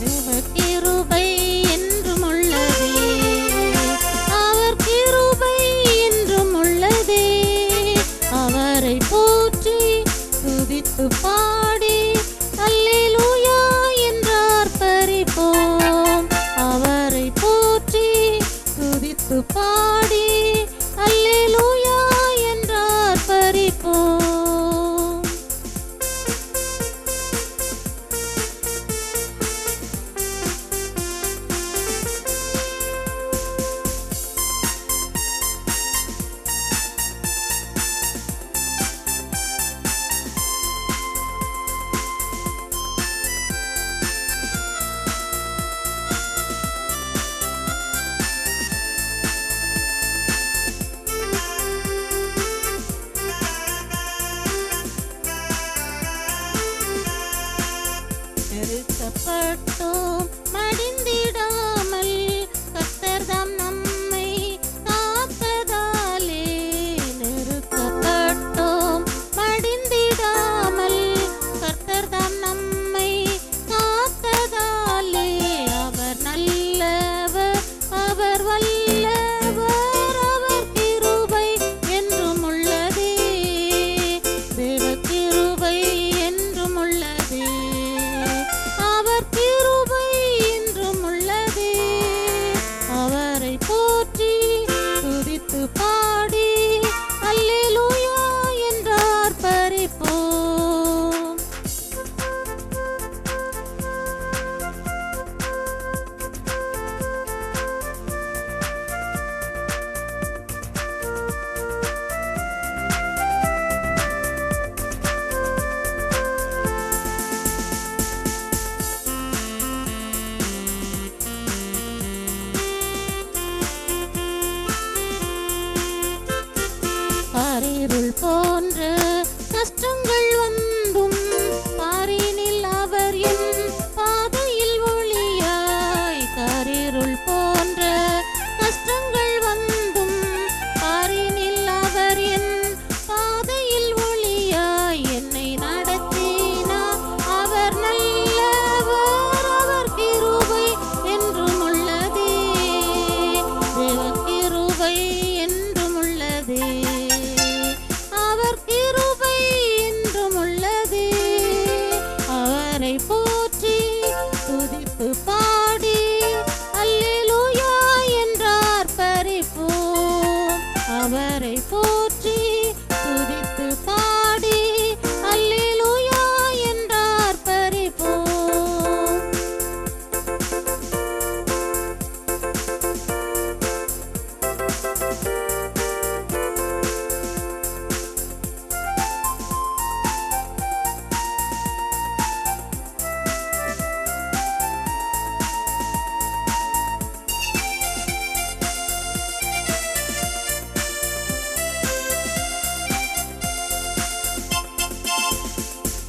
தேவ கிருபை என்றும் உள்ளதே, அவர் கிருபை என்றும் உள்ளதே. அவரை போற்றி துதித்து பாடி அல்லேலூயா என்றார் பரிபோம். அவரை போற்றி துதித்து பாடி அல்லேலூயா என்றார் பரிபோம். நெருக்கப்பட்டோம் மடிந்திடாமல் கர்த்தர்தாம் நம்மை காத்ததாலே. நெருக்கப்பட்டோம் மடிந்திடாமல் கர்த்தர்தாம் நம்மை காத்ததாலே. அவர் நல்லவர், அவர் வல்லவர், அவர் கிருபை என்றும் உள்ளதே. தேவ கிருபை என்றும் உள்ளதே, அவர் கிருபை என்றும் உள்ளதே. அவரை போற்றி துதித்து பாடி அல்லேலூயா என்றார் பரிபோம். காரிருள் போன்ற கஷ்டங்கள் வந்தும் பாரினில் அவர் என் பாதையில் ஒளியாய். காரிருள் போன்ற கஷ்டங்கள் வந்தும் பாரினில் அவர் என் பாதையில் ஒளியாய். என்னை நடத்தினார் அவர் நல்லவர், அவர் கிருபை என்றும் உள்ளதே. தேவ கிருபை என்றும் உள்ளதே, அவர் கிருபை என்றும் உள்ளதே. அவரை போற்றி துதித்து பாடி அல்லேலூயா என்றார் பரிபோம். அவரை போற்றி துதித்து பாடி அல்லேலூயா என்றார் பரிபோம்.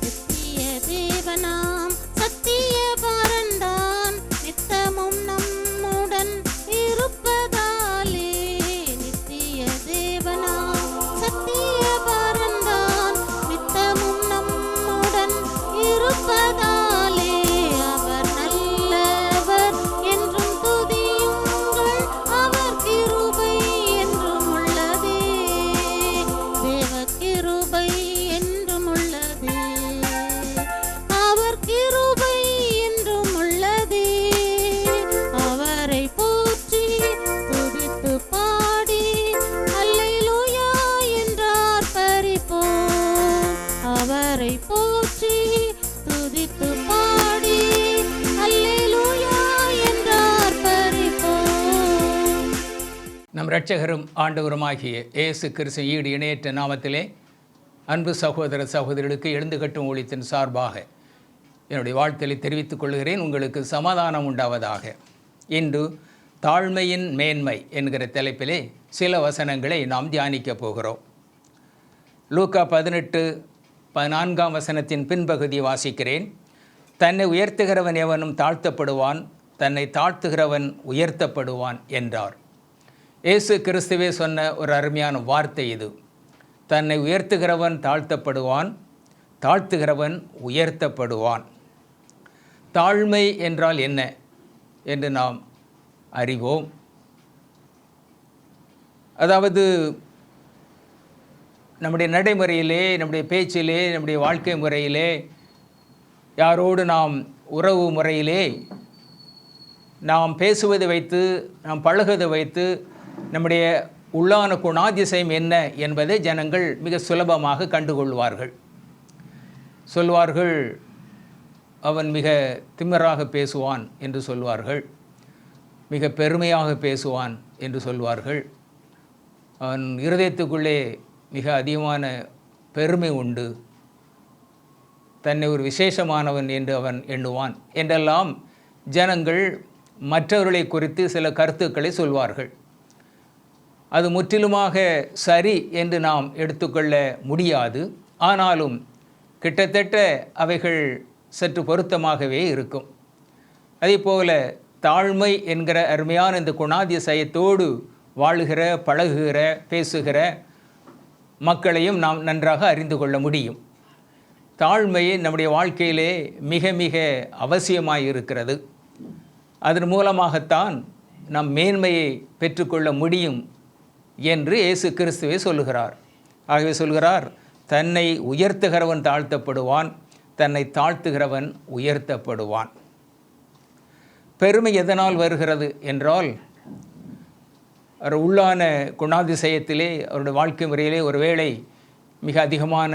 நித்திய தேவனாம் சத்திய பரந்தான் நித்தமும் நம்முடன் இருப்பதாலே. நித்திய தேவனாம் சத்திய பரந்தான் நித்தமும் நம்முடன் இருப்பதாலே. அவர் நல்லவர் என்றும் துதியுங்கள், அவர் கிருபை என்றும் உள்ளதே. தேவ கிருபை என்றும் உள்ளதே, அவர் கிருபை என்றும் உள்ளதே. அவரை போற்றி துதித்து பாடி அல்லேலூயா என்றார் பரிபோம். அவரை போற்றி துதித்து பாடி அல்லேலூயா என்றார் பரிபோம். நம் இரட்சகரும் ஆண்டவருமாகிய இயேசு கிறிஸ்து ஈடு இணையற்ற நாமத்திலே அன்பு சகோதர சகோதரிகளுக்கு எழுந்து கட்டும் ஊழியத்தின் சார்பாக என்னுடைய வாழ்த்தலை தெரிவித்துக் கொள்கிறேன். உங்களுக்கு சமாதானம் உண்டாவதாக. இன்று தாழ்மையின் மேன்மை என்கிற தலைப்பிலே சில வசனங்களை நாம் தியானிக்கப் போகிறோம். லூக்கா 18:14 பின்பகுதி வாசிக்கிறேன். தன்னை உயர்த்துகிறவன் எவனும் தாழ்த்தப்படுவான், தன்னை தாழ்த்துகிறவன் உயர்த்தப்படுவான் என்றார். இயேசு கிறிஸ்துவே சொன்ன ஒரு அருமையான வார்த்தை இது. தன்னை உயர்த்துகிறவன் தாழ்த்தப்படுவான், தாழ்த்துகிறவன் உயர்த்தப்படுவான். தாழ்மை என்றால் என்ன என்று நாம் அறிவோம். அதாவது நம்முடைய நடைமுறையிலே, நம்முடைய பேச்சிலே, நம்முடைய வாழ்க்கை முறையிலே, யாரோடு நாம் உறவு முறையிலே நாம் பேசுவதை வைத்து, நாம் பழகுவதை வைத்து நம்முடைய உள்ளான குணாதிசயம் என்ன என்பதை ஜனங்கள் மிக சுலபமாக கண்டுகொள்வார்கள். சொல்வார்கள், அவன் மிக திமிராக பேசுவான் என்று சொல்வார்கள், மிக பெருமையாக பேசுவான் என்று சொல்வார்கள், அவன் இருதயத்துக்குள்ளே மிக அதிகமான பெருமை உண்டு, தன்னை ஒரு விசேஷமானவன் என்று அவன் எண்ணுவான் என்றெல்லாம் ஜனங்கள் மற்றவர்களை குறித்து சில கருத்துக்களை சொல்வார்கள். அது முற்றிலுமாக சரி என்று நாம் எடுத்துக்கொள்ள முடியாது. ஆனாலும் கிட்டத்தட்ட அவைகள் சற்று பொருத்தமாகவே இருக்கும். அதேபோல தாழ்மை என்கிற அருமையான இந்த குணாதிசயத்தோடு வாழுகிற, பழகுகிற, பேசுகிற மக்களையும் நாம் நன்றாக அறிந்து கொள்ள முடியும். தாழ்மை நம்முடைய வாழ்க்கையிலே மிக மிக அவசியமாய் இருக்கிறது. அதன் மூலமாகத்தான் நம் மேன்மையை பெற்றுக்கொள்ள முடியும் என்று இயேசு கிறிஸ்துவே சொல்லுகிறார். ஆகவே சொல்கிறார், தன்னை உயர்த்துகிறவன் தாழ்த்தப்படுவான், தன்னை தாழ்த்துகிறவன் உயர்த்தப்படுவான். பெருமை எதனால் வருகிறது என்றால், அவர் உள்ளான குணாதிசயத்திலே, அவருடைய வாழ்க்கை முறையிலே ஒருவேளை மிக அதிகமான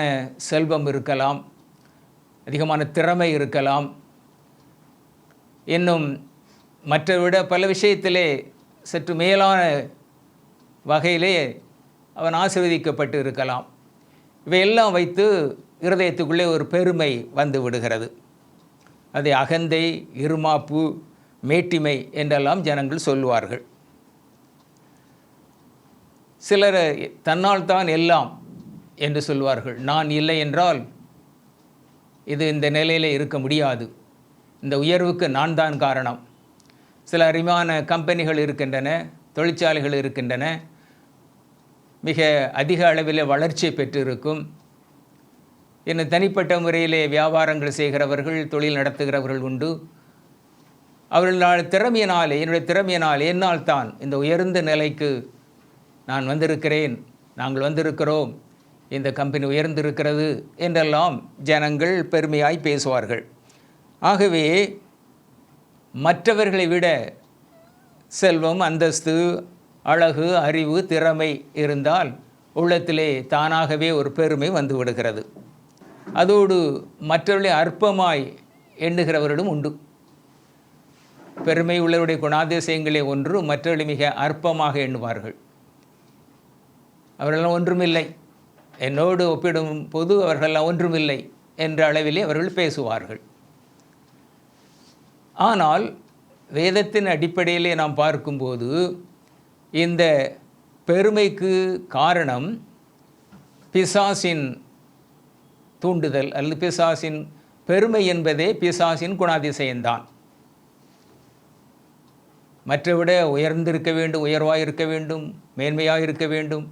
செல்வம் இருக்கலாம், அதிகமான திறமை இருக்கலாம், இன்னும் மற்ற விட பல விஷயத்திலே சற்று மேலான வகையிலே அவன் ஆசீர்வதிக்கப்பட்டு இருக்கலாம். இவையெல்லாம் வைத்து இருதயத்துக்குள்ளே ஒரு பெருமை வந்து விடுகிறது. அதை அகந்தை, இருமாப்பு, மேட்டிமை என்றெல்லாம் ஜனங்கள் சொல்லுவார்கள். சிலர் தன்னால் தான் எல்லாம் என்று சொல்வார்கள். நான் இல்லை என்றால் இது இந்த நிலையில் இருக்க முடியாது, இந்த உயர்வுக்கு நான் தான் காரணம். சில அருமையான கம்பெனிகள் இருக்கின்றன, தொழிற்சாலைகள் இருக்கின்றன, மிக அதிக அளவில் வளர்ச்சியை பெற்றிருக்கும். இன்னும் தனிப்பட்ட முறையிலே வியாபாரங்கள் செய்கிறவர்கள், தொழில் நடத்துகிறவர்கள் உண்டு. அவர்கள் திறமையினாலே, என்னுடைய திறமையினாலே என்னால் தான் இந்த உயர்ந்த நிலைக்கு நான் வந்திருக்கிறேன், நாங்கள் வந்திருக்கிறோம், இந்த கம்பெனி உயர்ந்திருக்கிறது என்றெல்லாம் ஜனங்கள் பெருமையாய் பேசுவார்கள். ஆகவே மற்றவர்களை விட செல்வம், அந்தஸ்து, அழகு, அறிவு, திறமை இருந்தால் உள்ளத்திலே தானாகவே ஒரு பெருமை வந்து விடுகிறது. அதோடு மற்றவர்களை அற்பமாய் எண்ணுகிறவர்களும் உண்டு. பெருமை உள்ளவருடைய குணாதிசயங்களே ஒன்று, மற்றவர்களை மிக அற்பமாக எண்ணுவார்கள். அவர்களெல்லாம் ஒன்றுமில்லை, என்னோடு ஒப்பிடும் போது அவர்களெல்லாம் ஒன்றுமில்லை என்ற அளவிலே அவர்கள் பேசுவார்கள். ஆனால் வேதத்தின் அடிப்படையிலே நாம் பார்க்கும்போது இந்த பெருமைக்கு காரணம் பிசாசின் தூண்டுதல் அல்லது பிசாசின் பெருமை என்பதே பிசாசின் குணாதிசயம்தான். மற்றவிட உயர்ந்திருக்க வேண்டும், உயர்வாக இருக்க வேண்டும், மேன்மையாக இருக்க வேண்டும்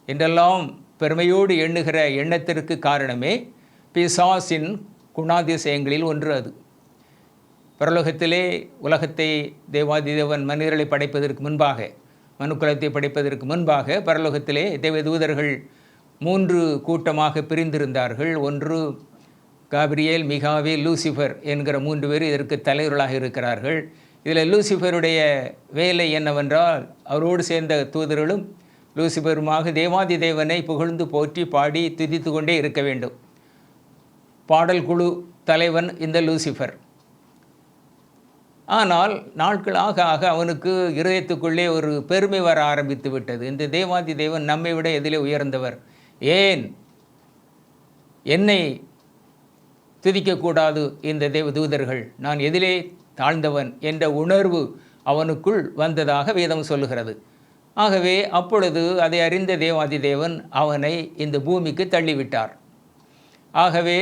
என்றெல்லாம் பெருமையோடு எண்ணுகிற எண்ணத்திற்கு காரணமே பிசாசின் குணாதிசயங்களில் ஒன்று. அது பரலோகத்திலே உலகத்தை தேவாதி தேவன் மனிதர்களை படைப்பதற்கு முன்பாக, மனுக்குலத்தை படைப்பதற்கு முன்பாக பரலோகத்திலே தேவதூதர்கள் 3 கூட்டமாக பிரிந்திருந்தார்கள். ஒன்று காபிரியேல், மிகாவேல், லூசிஃபர் என்கிற 3 பேர் இதற்கு தலைவர்களாக இருக்கிறார்கள். இதில் லூசிஃபருடைய வேலை என்னவென்றால், அவரோடு சேர்ந்த தூதர்களும் லூசிஃபருமாக தேவாதி தேவனை புகழ்ந்து போற்றி பாடி துதித்து கொண்டே இருக்க வேண்டும். பாடல் குழு தலைவன் இந்த லூசிஃபர். ஆனால் நாட்கள் ஆக ஆக அவனுக்கு இருதயத்துக்குள்ளே ஒரு பெருமை வர ஆரம்பித்து விட்டது. இந்த தேவாதி தேவன் நம்மை விட எதிலே உயர்ந்தவர், ஏன் என்னை துதிக்கக்கூடாது இந்த தேவதூதர்கள், நான் எதிலே தாழ்ந்தவன் என்ற உணர்வு அவனுக்குள் வந்ததாக வேதம் சொல்லுகிறது. ஆகவே அப்பொழுது அதை அறிந்த தேவாதி தேவன் அவனை இந்த பூமிக்கு தள்ளிவிட்டார். ஆகவே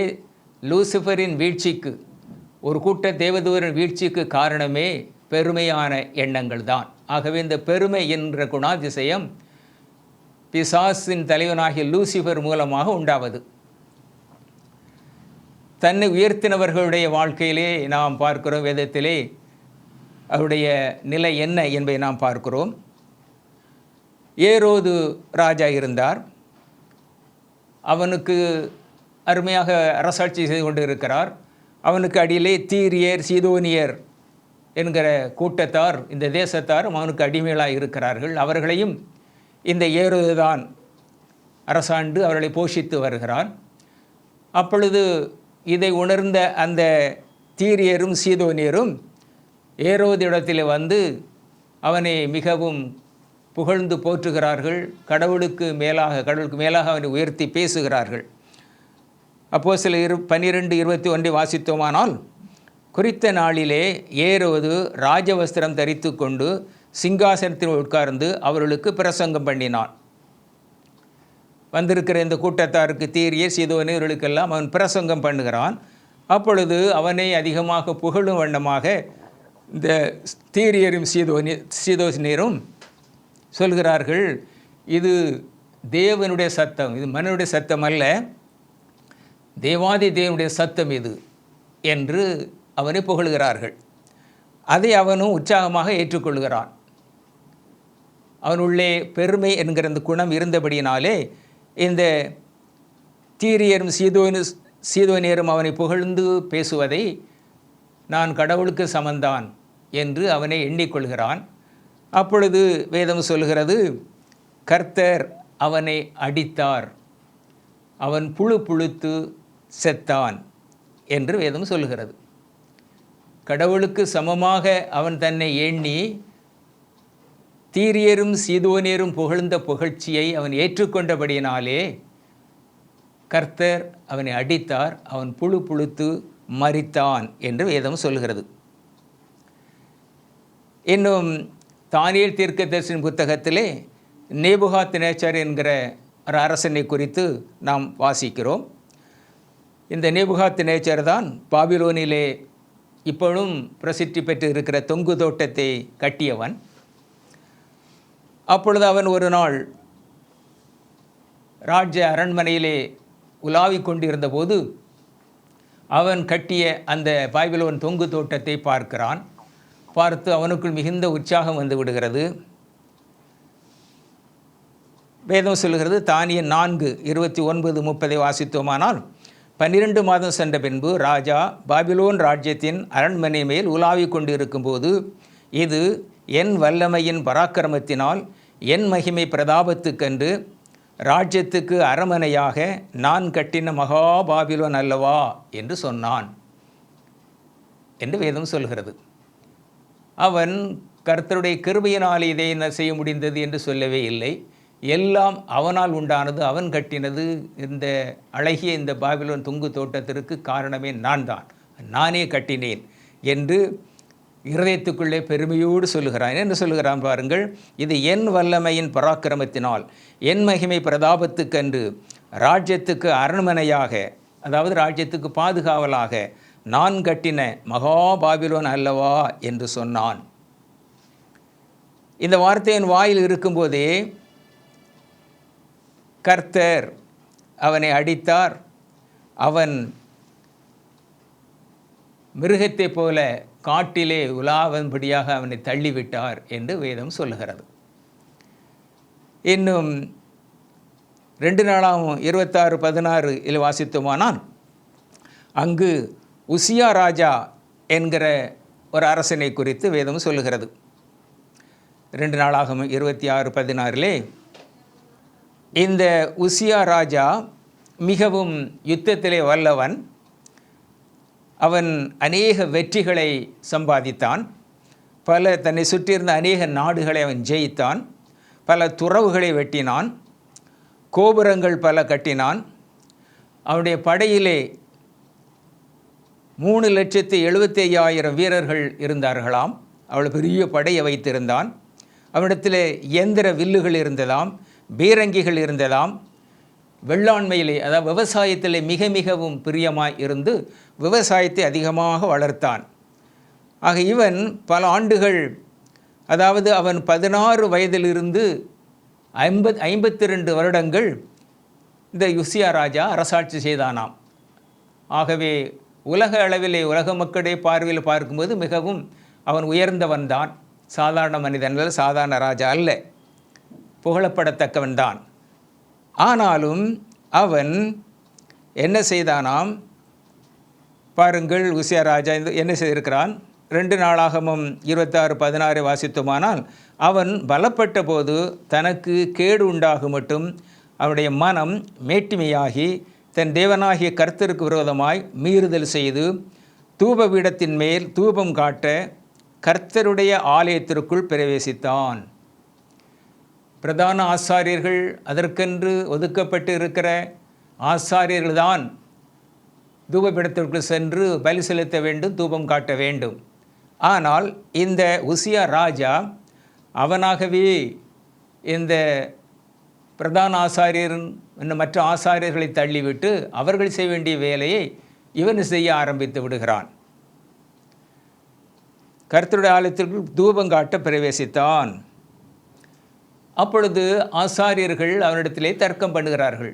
லூசிஃபரின் வீழ்ச்சிக்கு, ஒரு கூட்ட தேவதூதரின் வீழ்ச்சிக்கு காரணமே பெருமையான எண்ணங்கள் தான். ஆகவே இந்த பெருமை என்ற குணாதிசயம் பிசாசின் தலைவனாகிய லூசிஃபர் மூலமாக உண்டாவது. தன்னை உயர்த்தினவர்களுடைய வாழ்க்கையிலே நாம் பார்க்கிறோம். வேதத்திலே அவருடைய நிலை என்ன என்பதை நாம் பார்க்கிறோம். ஏரோது ராஜா இருந்தார். அவனுக்கு அருமையாக அரசாட்சி செய்து கொண்டு இருக்கிறார். அவனுக்கு அடியிலே தீரியர் சீதோனியர் என்கிற கூட்டத்தார், இந்த தேசத்தார் அவனுக்கு அடிமைகளாக இருக்கிறார்கள். அவர்களையும் இந்த ஏரோது தான் அரசாண்டு அவர்களை போஷித்து வருகிறான். அப்பொழுது இதை உணர்ந்த அந்த தீரியரும் சீதோனியரும் ஏரோதிடத்தில் வந்து அவனை மிகவும் புகழ்ந்து போற்றுகிறார்கள். கடவுளுக்கு மேலாக அவனை உயர்த்தி பேசுகிறார்கள். அப்போஸ்தலர் 12:21 வாசித்தோமானால், குறித்த நாளிலே ஏரோது ராஜவஸ்திரம் தரித்து கொண்டு சிங்காசனத்தில் உட்கார்ந்து அவர்களுக்கு பிரசங்கம் பண்ணினான். வந்திருக்கிற இந்த கூட்டத்தாருக்கு தீரியர் சீதோனியர்களுக்கெல்லாம் அவன் பிரசங்கம் பண்ணுகிறான். அப்பொழுது அவனை அதிகமாக புகழும் வண்ணமாக இந்த தீரியரும் சீதோனியரும் சொல்கிறார்கள், இது தேவனுடைய சத்தம், இது மனிதனுடைய சத்தம் அல்ல, தேவாதி தேவனுடைய சத்தம் இது என்று அவனை புகழ்கிறார்கள். அதை அவனும் உற்சாகமாக ஏற்றுக்கொள்கிறான். அவனுள்ளே பெருமை என்கிற அந்த குணம் இருந்தபடியினாலே இந்த தீரியரும் சீதோனியரும் அவனை புகழ்ந்து பேசுவதை நான் கடவுளுக்கு சமந்தான் என்று அவனை எண்ணிக்கொள்கிறான். அப்பொழுது வேதம் சொல்கிறது, கர்த்தர் அவனை அடித்தார், அவன் புழுத்து செத்தான் என்று வேதம் சொல்கிறது. கடவுளுக்கு சமமாக அவன் தன்னை எண்ணி தீரியரும் சீதோனியரும் புகழ்ந்த புகழ்ச்சியை அவன் ஏற்றுக்கொண்டபடியினாலே கர்த்தர் அவனை அடித்தார், அவன் புழுத்து மரித்தான் என்று வேதம் சொல்கிறது. இன்னும் தானியேல் தீர்க்கதரிசியின் புத்தகத்திலே நேபுகாத்நேச்சர் என்கிற ஒரு அரசனை குறித்து நாம் வாசிக்கிறோம். இந்த நேபுகாத்நேச்சர் தான் பாபிலோனிலே இப்பொழுதும் பிரசித்தி பெற்று இருக்கிற தொங்கு தோட்டத்தை கட்டியவன். அப்பொழுது அவன் ஒரு நாள் ராஜ்ய அரண்மனையிலே உலாவிக் கொண்டிருந்த போது அவன் கட்டிய அந்த பாபிலோன் தொங்கு தோட்டத்தை பார்க்கிறான். பார்த்து அவனுக்குள் மிகுந்த உற்சாகம் வந்து விடுகிறது. வேதம் சொல்கிறது, தானியேல் 4:29-30 வாசித்தோமானால், 12 மாதம் சென்ற பின்பு ராஜா பாபிலோன் ராஜ்யத்தின் அரண்மனை மேல் உலாவிக் கொண்டிருக்கும்போது, இது என் வல்லமையின் பராக்கிரமத்தினால் என் மகிமை பிரதாபத்துக்கென்று ராஜ்யத்துக்கு அரமனையாக நான் கட்டின மகா பாபிலோன் அல்லவா என்று சொன்னான் என்று வேதம் சொல்கிறது. அவன் கர்த்தருடைய கிருபையினால் இதை என்ன செய்ய முடிந்தது என்று சொல்லவே இல்லை. எல்லாம் அவனால் உண்டானது, அவன் கட்டினது. இந்த அழகிய இந்த பாபிலோன் தொங்கு தோட்டத்திற்கு காரணமே நானே கட்டினேன் என்று இருதயத்துக்குள்ளே பெருமையோடு சொல்லுகிறான். என்ன சொல்லுகிறான் பாருங்கள், இது என் வல்லமையின் பராக்கிரமத்தினால் என் மகிமை பிரதாபத்துக்கென்று ராஜ்யத்துக்கு அரண்மனையாக, அதாவது ராஜ்யத்துக்கு பாதுகாவலாக நான் கட்டின மகா பாபிலோன் அல்லவா என்று சொன்னான். இந்த வார்த்தையின் வாயில் இருக்கும்போதே கர்த்தர் அவனை அடித்தார், அவன் மிருகத்தை போல காட்டிலே உலாவும்படியாக அவனை தள்ளிவிட்டார் என்று வேதம் சொல்லுகிறது. இன்னும் 2 நாளாகவும் 26-16 வாசித்தோமானால், அங்கு உசியா ராஜா என்கிற ஒரு அரசனை குறித்து வேதம் சொல்லுகிறது. 2 நாளாகவும் 26-16 இந்த உசியா ராஜா மிகவும் யுத்தத்திலே வல்லவன். அவன் அநேக வெற்றிகளை சம்பாதித்தான். தன்னை சுற்றியிருந்த அநேக நாடுகளை அவன் ஜெயித்தான். பல துறவுகளை வெட்டினான். கோபுரங்கள் பல கட்டினான். அவனுடைய படையிலே 3,75,000 வீரர்கள் இருந்தார்களாம். அவள் பெரிய படையை வைத்திருந்தான். அவனிடத்தில் இயந்திர வில்லுகள் இருந்ததாம், பீரங்கிகள் இருந்ததாம். வெள்ளாண்மையிலே, அதாவது விவசாயத்திலே மிகவும் பிரியமாய் இருந்து விவசாயத்தை அதிகமாக வளர்த்தான். ஆக இவன் பல ஆண்டுகள், அதாவது அவன் 16 வயதிலிருந்து 52 வருடங்கள் இந்த உசியா ராஜா அரசாட்சி செய்தானாம். ஆகவே உலக அளவிலே உலக மக்களுடைய பார்வையில் பார்க்கும்போது மிகவும் அவன் உயர்ந்தவன் தான். சாதாரண மனிதன் அல்ல, சாதாரண ராஜா அல்ல, புகழப்படத்தக்கவன் தான். ஆனாலும் அவன் என்ன செய்தானாம் பாருங்கள். உசியா ராஜா என்ன செய்திருக்கிறான்? 2 நாளாகமம் 26:16 வாசித்தோமானால், அவன் பலப்பட்ட போது தனக்கு கேடு உண்டாகும் மட்டும் அவனுடைய மனம் மேட்டிமையாகி தன் தேவனாகிய கர்த்தருக்கு விரோதமாய் மீறுதல் செய்து தூப பீடத்தின் மேல் தூபம் காட்ட கர்த்தருடைய ஆலயத்திற்குள் பிரவேசித்தான். பிரதான ஆசாரியர்கள், அதற்கென்று ஒதுக்கப்பட்டு இருக்கிற ஆசாரியர்கள்தான் தூபபீடத்திற்குள் சென்று பலி செலுத்த வேண்டும், தூபம் காட்ட வேண்டும். ஆனால் இந்த உசியா ராஜா அவனாகவே இந்த பிரதான ஆசாரியர் இன்னும் மற்ற ஆசாரியர்களை தள்ளிவிட்டு அவர்கள் செய்ய வேண்டிய வேலையை இவன் செய்ய ஆரம்பித்து விடுகிறான். கர்த்தருடைய ஆலயத்திற்குள் தூபம் காட்ட பிரவேசித்தான். அப்பொழுது ஆசாரியர்கள் அவனிடத்திலே தர்க்கம் பண்ணுகிறார்கள்.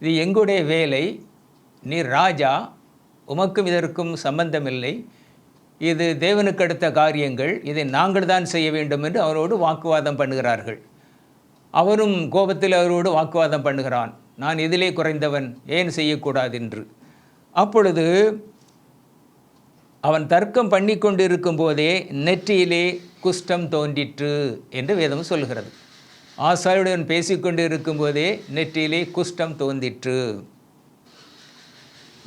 இது எங்களுடைய வேலை, நீ ராஜா, உமக்கும் இதற்கும் சம்பந்தமில்லை, இது தேவனுக்கு அடுத்த காரியங்கள், இதை நாங்கள் தான் செய்ய வேண்டும் என்று அவரோடு வாக்குவாதம் பண்ணுகிறார்கள். அவனும் கோபத்தில் அவரோடு வாக்குவாதம் பண்ணுகிறான். நான் இதிலே குறைந்தவன், ஏன் செய்யக்கூடாது என்று. அப்பொழுது அவன் தர்க்கம் பண்ணி கொண்டு இருக்கும் போதே நெற்றியிலே குஷ்டம் தோன்றிற்று என்று வேதம் சொல்கிறது. ஆசாரியருடன் பேசிக்கொண்டு இருக்கும்போதே நெற்றியிலே குஷ்டம் தோன்றிற்று.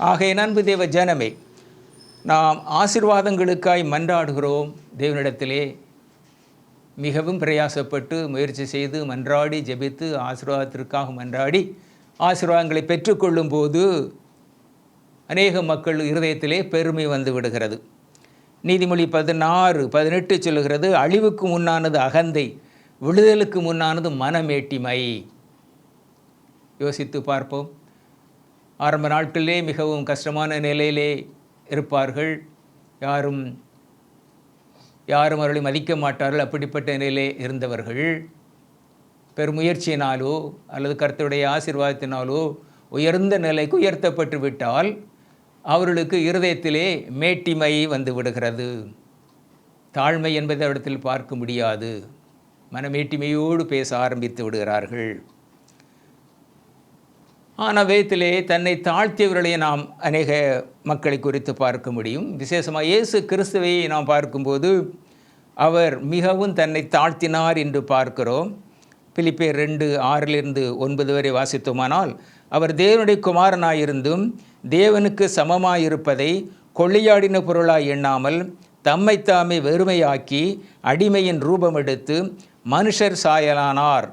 ஆகைய அன்பு தேவ ஜனமே, நாம் ஆசீர்வாதங்களுக்காய் மன்றாடுகிறோம். தேவனிடத்திலே மிகவும் பிரயாசப்பட்டு முயற்சி செய்து மன்றாடி ஜெபித்து ஆசீர்வாதத்திற்காக மன்றாடி ஆசீர்வாதங்களை பெற்றுக்கொள்ளும் போது அநேக மக்கள் இருதயத்திலே பெருமை வந்து விடுகிறது. நீதிமொழி 16:18 சொல்லுகிறது, அழிவுக்கு முன்னானது அகந்தை, விடுதலுக்கு முன்னானது மனமேட்டிமை. யோசித்து பார்ப்போம். ஆரம்ப நாட்களிலே மிகவும் கஷ்டமான நிலையிலே இருப்பார்கள். யாரும் அவர்களை மதிக்க மாட்டார்கள். அப்படிப்பட்ட நிலையிலே இருந்தவர்கள் பெருமுயற்சியினாலோ அல்லது கர்த்தருடைய ஆசீர்வாதத்தினாலோ உயர்ந்த நிலைக்கு உயர்த்தப்பட்டு விட்டால் அவர்களுக்கு இருதயத்திலே மேட்டிமை வந்து விடுகிறது. தாழ்மை என்பதை அவரிடத்தில் பார்க்க முடியாது. மனமேட்டிமையோடு பேச ஆரம்பித்து விடுகிறார்கள். ஆனால் வேதத்திலே தன்னை தாழ்த்தியவர்களை நாம் அநேக மக்களை குறித்து பார்க்க முடியும். விசேஷமாக இயேசு கிறிஸ்துவை நாம் பார்க்கும்போது அவர் மிகவும் தன்னை தாழ்த்தினார் என்று பார்க்கிறோம். பிலிப்பியர் 2:6-9 வரை வாசித்தோமானால், அவர் தேவனுடைய குமாரனாயிருந்தும் தேவனுக்கு சமமாயிருப்பதை கொள்ளையாடின பொருளாய் எண்ணாமல் தம்மைத்தாமே வெறுமையாக்கி அடிமையின் ரூபம் எடுத்து மனுஷர் சாயலானார்.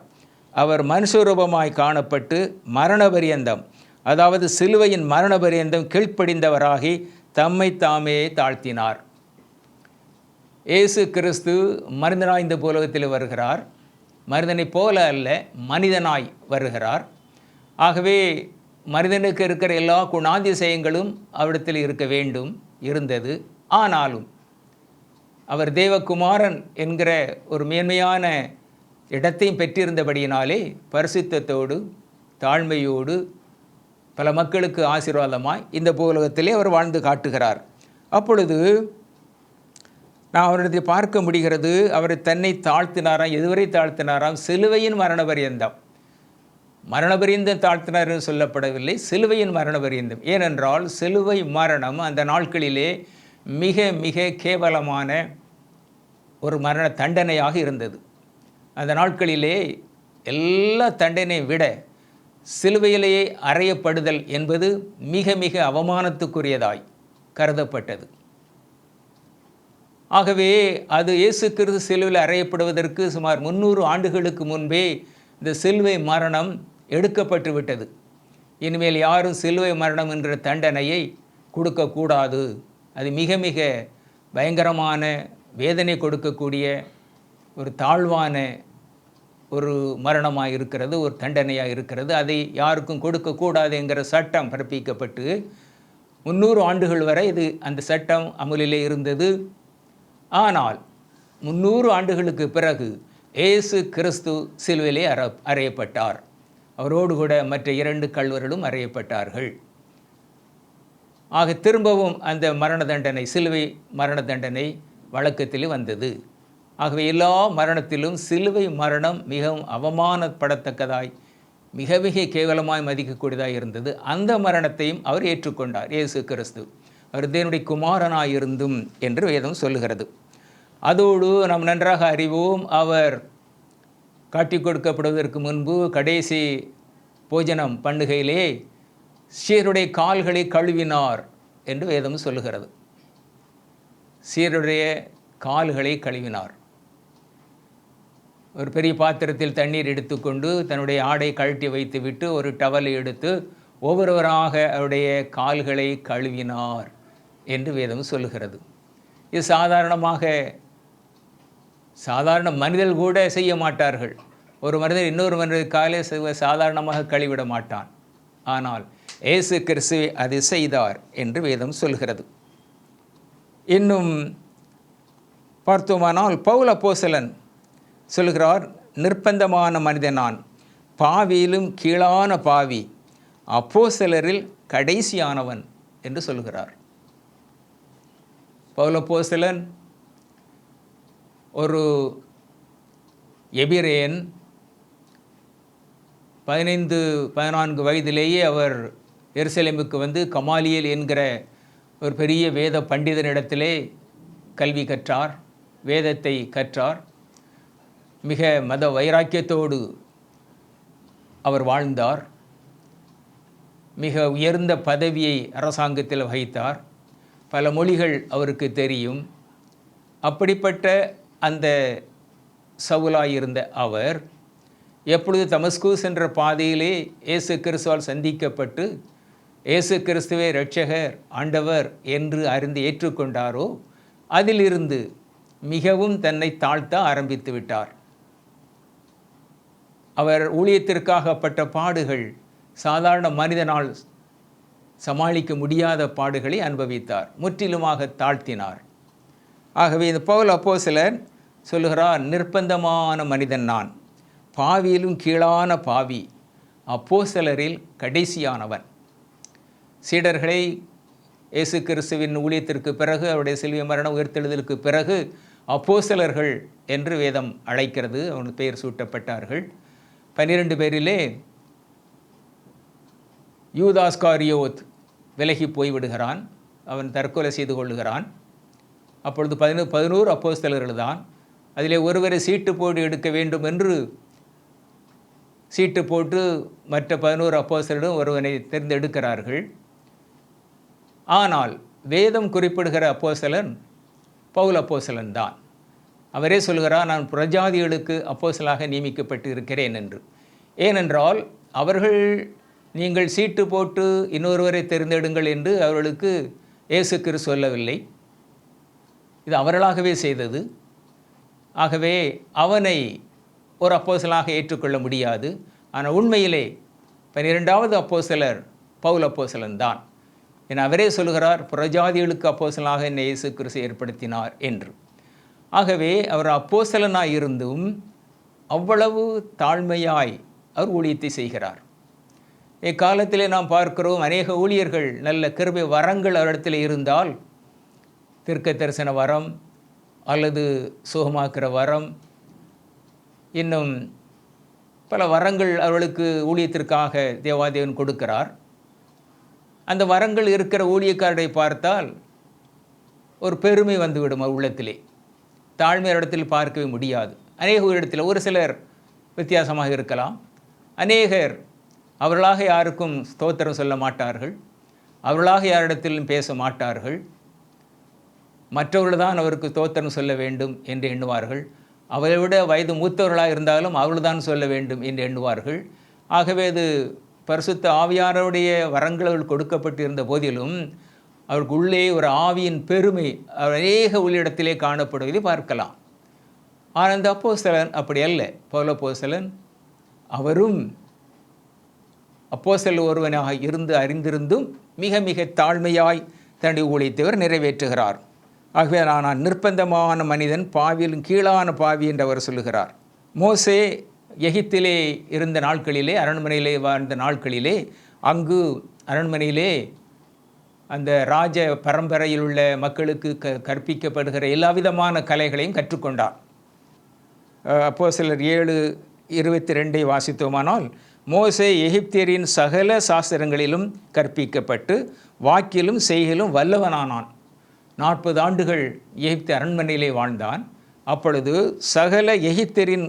அவர் மனுஷரூபமாய் காணப்பட்டு மரணபரியந்தம், அதாவது சிலுவையின் மரணபரியந்தம் கீழ்ப்படிந்தவராகி தம்மை தாமே தாழ்த்தினார். இயேசு கிறிஸ்து மனிதனாய் இந்த உலகத்தில் வருகிறார். மனிதனைப் போல அல்ல, மனிதனாய் வருகிறார். ஆகவே மனிதனுக்கு இருக்கிற எல்லா குணாதிசயங்களும் அவரிடத்தில் இருக்க வேண்டும், இருந்தது. ஆனாலும் அவர் தேவகுமாரன் என்கிற ஒரு மேன்மையான இடத்தையும் பெற்றிருந்தபடியினாலே பரிசுத்தத்தோடு தாழ்மையோடு பல மக்களுக்கு ஆசீர்வாதமாய் இந்த பூலகத்திலே அவர் வாழ்ந்து காட்டுகிறார். அப்பொழுது நான் அவரிடத்தில் பார்க்க முடிகிறது, அவர் தன்னை தாழ்த்தினாராம். எதுவரை தாழ்த்தினாராம்? சிலுவையின் மரணபரியந்தம். மரணபரியந்தம் தாழ்த்தினார் என்று சொல்லப்படவில்லை, சிலுவையின் மரணபரியந்தம். ஏனென்றால் சிலுவை மரணம் அந்த நாட்களிலே மிக மிக கேவலமான ஒரு மரண தண்டனையாக இருந்தது. அந்த நாட்களிலே எல்லா தண்டனையை விட சிலுவையிலேயே அறையப்படுதல் என்பது மிக மிக அவமானத்துக்குரியதாய் கருதப்பட்டது. ஆகவே அது இயேசு கிறிஸ்து சிலுவையில் அறையப்படுவதற்கு சுமார் 300 ஆண்டுகளுக்கு முன்பே இந்த சிலுவை மரணம் எடுக்கப்பட்டு விட்டது. இனிமேல் யாரும் சிலுவை மரணம் என்கிற தண்டனையை கொடுக்கக்கூடாது. அது மிக மிக பயங்கரமான வேதனை கொடுக்கக்கூடிய ஒரு தாழ்வான ஒரு மரணமாக இருக்கிறது, ஒரு தண்டனையாக இருக்கிறது. அதை யாருக்கும் கொடுக்கக்கூடாது என்கிற சட்டம் பிறப்பிக்கப்பட்டு 300 ஆண்டுகள் வரை அந்த சட்டம் அமுலிலே இருந்தது. ஆனால் 300 ஆண்டுகளுக்கு பிறகு இயேசு கிறிஸ்து சிலுவையிலே அறையப்பட்டார். அவரோடு கூட மற்ற 2 கள்வர்களும் அறையப்பட்டார்கள். ஆக திரும்பவும் அந்த மரண தண்டனை, சிலுவை மரண தண்டனை வழக்கத்தில் வந்தது. ஆகவே எல்லா மரணத்திலும் சிலுவை மரணம் மிகவும் அவமானப்படத்தக்கதாய், மிக மிக கேவலமாய் மதிக்கக்கூடியதாக இருந்தது. அந்த மரணத்தையும் அவர் ஏற்றுக்கொண்டார். இயேசு கிறிஸ்து அவர் தேவனுடைய குமாரனாய் இருந்தும் என்று வேதம் சொல்லுகிறது. அதோடு நாம் நன்றாக அறிவோம், அவர் காட்டி கொடுக்கப்படுவதற்கு முன்பு கடைசி போஜனம் பண்ணுகையிலே சீருடைய கால்களை கழுவினார் என்று வேதம் சொல்லுகிறது. சீருடைய கால்களை கழுவினார். ஒரு பெரிய பாத்திரத்தில் தண்ணீர் எடுத்துக்கொண்டு தன்னுடைய ஆடை கழட்டி வைத்துவிட்டு ஒரு டவலை எடுத்து ஒவ்வொருவராக அவருடைய கால்களை கழுவினார் என்று வேதம் சொல்லுகிறது. இது சாதாரண மனிதர்கள் கூட செய்ய மாட்டார்கள். ஒரு மனிதர் இன்னொரு மனிதர் காலை சாதாரணமாக கழுவிட மாட்டான். ஆனால் இயேசு கிறிஸ்து அதை செய்தார் என்று வேதம் சொல்கிறது. இன்னும் பார்த்தோமானால் பவுல் அப்போஸ்தலன் சொல்கிறார், நிர்பந்தமான மனிதன் நான், பாவியிலும் கீழான பாவி, அப்போஸ்தலரில் கடைசியானவன் என்று சொல்கிறார். பவுல் அப்போஸ்தலன் ஒரு எபிரேயன். 14 வயதிலேயே அவர் எருசலேமுக்கு வந்து கமாலியேல் என்கிற ஒரு பெரிய வேத பண்டிதனிடத்திலே கல்வி கற்றார், வேதத்தை கற்றார். மிக மத வைராக்கியத்தோடு அவர் வாழ்ந்தார். மிக உயர்ந்த பதவியை அரசாங்கத்தில் வகித்தார். பல மொழிகள் அவருக்கு தெரியும். அப்படிப்பட்ட அந்த சவுலாயிருந்த அவர் எப்பொழுது தமஸ்கூஸ் என்ற பாதையிலே இயேசு கிறிஸ்துவால் சந்திக்கப்பட்டு இயேசு கிறிஸ்துவே இரட்சகர், ஆண்டவர் என்று அறிந்து ஏற்றுக்கொண்டாரோ, அதிலிருந்து மிகவும் தன்னை தாழ்த்த ஆரம்பித்து விட்டார். அவர் ஊழியத்திற்காகப்பட்ட பாடுகள் சாதாரண மனிதனால் சமாளிக்க முடியாத பாடுகளை அனுபவித்தார். முற்றிலுமாக தாழ்த்தினார். ஆகவே இந்த பவுல் அப்போஸ்தலர் சொல்லுகிறார், நிர்பந்தமான மனிதன் நான், பாவியிலும் கீழான பாவி, அப்போஸ்தலரில் கடைசியானவன். சீடர்களை இயேசு கிறிஸ்துவின் ஊழியத்திற்கு பிறகு, அவருடைய சிலுவை மரண உயிர்த்தெழுதலுக்கு பிறகு அப்போஸ்தலர்கள் என்று வேதம் அழைக்கிறது. அவனுக்கு பெயர் சூட்டப்பட்டார்கள். 12 பேரிலே யூதாஸ்காரியோத் விலகி போய்விடுகிறான். அவன் தற்கொலை செய்து கொள்ளுகிறான். அப்பொழுது 11 அப்போஸ்தலர்கள் தான். அதிலே ஒருவரை சீட்டு போட்டு எடுக்க வேண்டும் என்று சீட்டு போட்டு மற்ற 11 அப்போஸ்தலர்களும் ஒருவனை தேர்ந்தெடுக்கிறார்கள். ஆனால் வேதம் குறிப்பிடுகிற அப்போஸ்தலன் பவுல் அப்போஸ்தலன் தான். அவரே சொல்கிறார், நான் புறஜாதிகளுக்கு அப்போஸ்தலனாக நியமிக்கப்பட்டு இருக்கிறேன் என்று. ஏனென்றால் அவர்கள் நீங்கள் சீட்டு போட்டு இன்னொருவரை தேர்ந்தெடுங்கள் என்று அவர்களுக்கு இயேசு கிறிஸ்து சொல்லவில்லை. இது அவர்களாகவே செய்தது. ஆகவே அவனை ஒரு அப்போஸ்தலனாக ஏற்றுக்கொள்ள முடியாது. ஆனால் உண்மையிலே 12வது அப்போஸ்தலர் பவுல் அப்போஸ்தலன் தான். என அவரே சொல்கிறார், புறஜாதிகளுக்கு அப்போஸ்தலனாக என்னை இயேசு கிறிஸ்து ஏற்படுத்தினார் என்று. ஆகவே அவர் அப்போஸ்தலனாய் இருந்தும் அவ்வளவு தாழ்மையாய் அவர் ஊழியத்தை செய்கிறார். இக்காலத்திலே நாம் பார்க்கிறோம், அநேக ஊழியர்கள் நல்ல கிருபை வரங்கள் அவரிடத்தில் இருந்தால், தீர்க்க தரிசன வரம் அல்லது சுகமாக்குற வரம், இன்னும் பல வரங்கள் அவர்களுக்கு ஊழியத்திற்காக தேவாதேவன் கொடுக்கிறார். அந்த வரங்கள் இருக்கிற ஊழியக்காரரை பார்த்தால் ஒரு பெருமை வந்துவிடும் உள்ளத்திலே. தாழ்மை இடத்தில் பார்க்கவே முடியாது. அநேக இடத்தில் ஒரு சிலர் வித்தியாசமாக இருக்கலாம். அநேகர் அவர்களாக யாருக்கும் ஸ்தோத்திரம் சொல்ல மாட்டார்கள், அவர்களாக யாரிடத்திலும் பேச மாட்டார்கள். மற்றவர்கள் தான் அவருக்கு ஸ்தோத்திரம் சொல்ல வேண்டும் என்று எண்ணுவார்கள். அவரை விட வயது மூத்தவர்களாக இருந்தாலும் அவர்கள்தான் சொல்ல வேண்டும் என்று எண்ணுவார்கள். ஆகவே அது பரிசுத்த ஆவியானவருடைய வரங்கள் அவர்கள் கொடுக்கப்பட்டிருந்த போதிலும் அவருக்கு உள்ளே ஒரு ஆவியின் பெருமை அநேக உள்ளிடத்திலே காணப்படுவதை பார்க்கலாம். ஆனால் இந்த அப்போஸ்தலன் அப்படி அல்ல. பவுல் அப்போஸ்தலன் அவரும் அப்போஸ்தலர் ஒருவனாக இருந்து அறிந்திருந்தும் மிக மிக தாழ்மையாய் தன்னுடைய ஊழியத்தை நிறைவேற்றுகிறார். ஆகவே நான் நிர்பந்தமான மனிதன், பாவியிலும் கீழான பாவி என்று அவர் சொல்லுகிறார். மோசே எகிப்திலே இருந்த நாட்களிலே, அரண்மனையிலே வாழ்ந்த நாட்களிலே, அங்கு அரண்மனையிலே அந்த ராஜ பரம்பரையில் உள்ள மக்களுக்கு கற்பிக்கப்படுகிற எல்லா விதமான கலைகளையும் கற்றுக்கொண்டார். அப்போஸ்தலர் 7:22 வாசித்தோமானால், மோசே எகிப்தியரின் சகல சாஸ்திரங்களிலும் கற்பிக்கப்பட்டு வாக்கிலும் செய்கையிலும் வல்லவனானான். 40 ஆண்டுகள் எகிப்து அரண்மனையிலே வாழ்ந்தான். அப்பொழுது சகல எகிப்தியரின்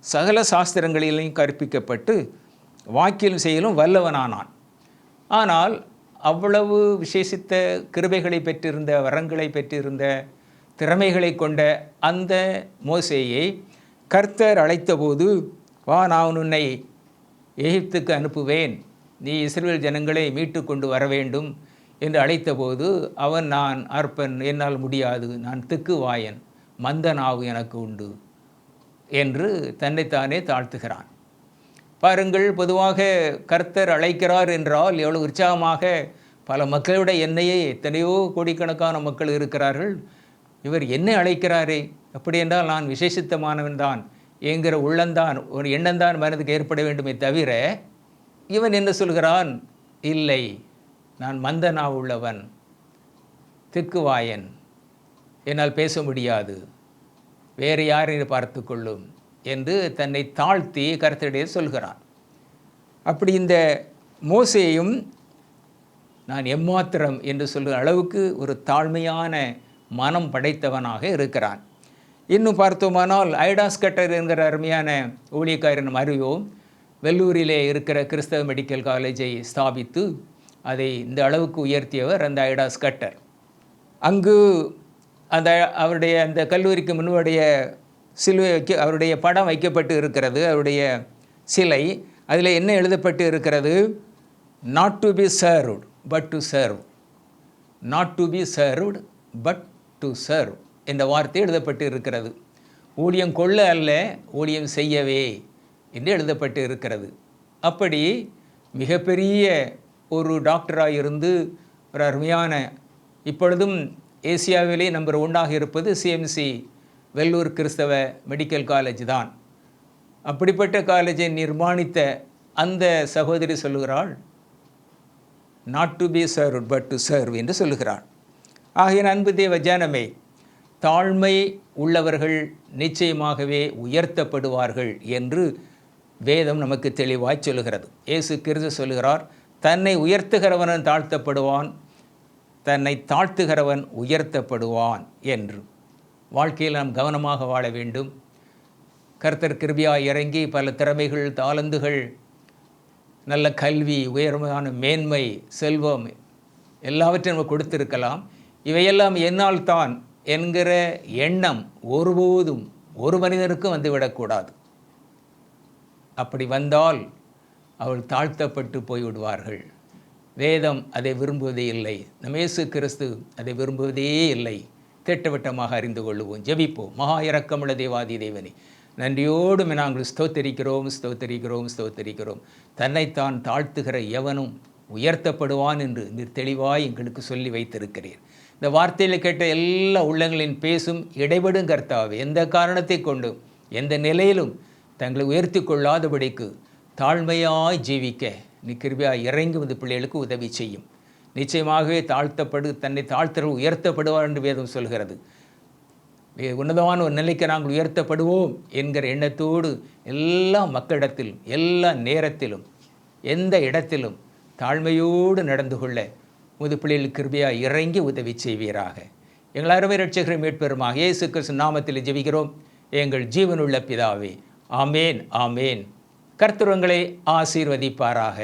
சகல சாஸ்திரங்களிலும் கற்பிக்கப்பட்டு வாக்கிலும் செய்யலும் வல்லவனானான். ஆனால் அவ்வளவு விசேஷித்த கிருபைகளை பெற்றிருந்த, வரங்களை பெற்றிருந்த, திறமைகளை கொண்ட அந்த மோசேயை கர்த்தர் அழைத்தபோது, வா, நான் உன்னை எகிப்துக்கு அனுப்புவேன், நீ இஸ்ரவேல் ஜனங்களை மீட்டு கொண்டு வர வேண்டும் என்று அழைத்தபோது அவன், நான் அற்பன், என்னால் முடியாது, நான் திக்குவாயன், மந்த நாவு எனக்கு உண்டு என்று தன்னைத்தானே தாழ்த்துகிறான். பாருங்கள், பொதுவாக கர்த்தர் அழைக்கிறார் என்றால் எவ்வளவு உற்சாகமாக பல மக்களோட என்னையே எத்தனையோ கோடிக்கணக்கான மக்கள் இருக்கிறார்கள், இவர் என்னை அழைக்கிறாரே, அப்படி என்றால் நான் விசேஷித்தமானவன் தான் என்கிற உள்ளந்தான், ஒரு எண்ணம்தான் மனதுக்கு ஏற்பட வேண்டுமே தவிர, இவன் என்ன சொல்கிறான், இல்லை, நான் மந்த நாவு உள்ளவன், திக்குவாயன், என்னால் பேச முடியாது, வேறு யாரையும் பார்த்து கொள்ளும் என்று தன்னை தாழ்த்தி கர்த்தரிடையே சொல்கிறான். அப்படி இந்த மோசேயும் நான் எம்மாத்திரம் என்று சொல்கிற அளவுக்கு ஒரு தாழ்மையான மனம் படைத்தவனாக இருக்கிறான். இன்னும் பார்த்தோமானால், ஐடாஸ் கட்டர் என்கிற அருமையான ஊழியக்காரன் அறிவோம். வெள்ளூரிலே இருக்கிற கிறிஸ்தவ மெடிக்கல் காலேஜை ஸ்தாபித்து அதை இந்த அளவுக்கு உயர்த்தியவர் அந்த ஐடாஸ் கட்டர். அங்கு அவருடைய அந்த கல்லூரிக்கு முன்னுடைய சிலுவை அவருடைய படம் வைக்கப்பட்டு இருக்கிறது, அவருடைய சிலை. அதில் என்ன எழுதப்பட்டு இருக்கிறது, not to be served but to serve, not to be served but to serve என்ற வார்த்தை எழுதப்பட்டு இருக்கிறது. ஊழியம் கொள்ள அல்ல, ஊழியம் செய்யவே என்று எழுதப்பட்டு இருக்கிறது. அப்படி மிகப்பெரிய ஒரு டாக்டராக இருந்து ஒரு அருமையான, இப்பொழுதும் ஏசியாவிலே நம்பர் 1ஆக இருப்பது சிஎம்சி வெள்ளூர் கிறிஸ்தவ மெடிக்கல் காலேஜ் தான். அப்படிப்பட்ட காலேஜை நிர்மாணித்த அந்த சகோதரி சொல்லுகிறாள், not to be served but to serve என்று சொல்லுகிறாள். ஆகிய அன்பு தேவ ஜனமே, தாழ்மை உள்ளவர்கள் நிச்சயமாகவே உயர்த்தப்படுவார்கள் என்று வேதம் நமக்கு தெளிவாய் சொல்லுகிறது. இயேசு கிறிஸ்து சொல்லுகிறார், தன்னை உயர்த்துகிறவன் தாழ்த்தப்படுவான், தன்னை தாழ்த்துகிறவன் உயர்த்தப்படுவான் என்று. வாழ்க்கையில் நாம் கவனமாக வாழ வேண்டும். கர்த்தர் கிருபையாய் இறங்கி பல திறமைகள், தாளந்துகள், நல்ல கல்வி, உயர்வான மேன்மை, செல்வம் எல்லாவற்றையும் நம்ம கொடுத்திருக்கலாம். இவையெல்லாம் என்னால் தான் என்கிற எண்ணம் ஒருபோதும் ஒரு மனிதனுக்கும் வந்துவிடக்கூடாது. அப்படி வந்தால் அவள் தாழ்த்தப்பட்டு போய்விடுவார்கள். வேதம் அதை விரும்புவதே இல்லை, நம்ம இயேசு கிறிஸ்து அதை விரும்புவதே இல்லை. திட்டவட்டமாக அறிந்து கொள்ளுவோம். ஜெபிப்போம். மகா இரக்கமுள்ள தேவாதி தேவனே, நன்றியோடு நாங்கள் ஸ்தோத்தரிக்கிறோம், ஸ்தோத்தரிக்கிறோம், ஸ்தோத்தரிக்கிறோம். தன்னைத்தான் தாழ்த்துகிற எவனும் உயர்த்தப்படுவான் என்று நீர் தெளிவாய் எங்களுக்கு சொல்லி வைத்திருக்கிறீர். இந்த வார்த்தையில் கேட்ட எல்லா உள்ளங்களின் பேசும் இடைபடும் கர்த்தாவே, எந்த காரணத்தை கொண்டும் எந்த நிலையிலும் தங்களை உயர்த்தி கொள்ளாதபடிக்கு தாழ்மையாய் ஜீவிக்க நீ கிருபையாய் இறங்கி வந்து பிள்ளைகளுக்கு உதவி செய்யும். நிச்சயமாகவே தன்னை தாழ்த்தவர் உயர்த்தப்படுவார் என்று வேதம் சொல்கிறது. உன்னதமான ஒரு நிலைக்கு நாங்கள் உயர்த்தப்படுவோம் என்கிற எண்ணத்தோடு எல்லா மக்களிடத்திலும், எல்லா நேரத்திலும், எந்த இடத்திலும் தாழ்மையோடு நடந்து கொள்ள உமது பிள்ளைகளுக்கு கிருபையாய் இறங்கி உதவி செய்வீராக. எங்கள் அருமை இரட்சகரை மீட்பெருமாக இயேசு கிறிஸ்து நாமத்தில் ஜெபிக்கிறோம் எங்கள் ஜீவனுள்ள பிதாவே. ஆமேன், ஆமேன். கர்த்தர் உங்களை ஆசீர்வதிப்பாராக.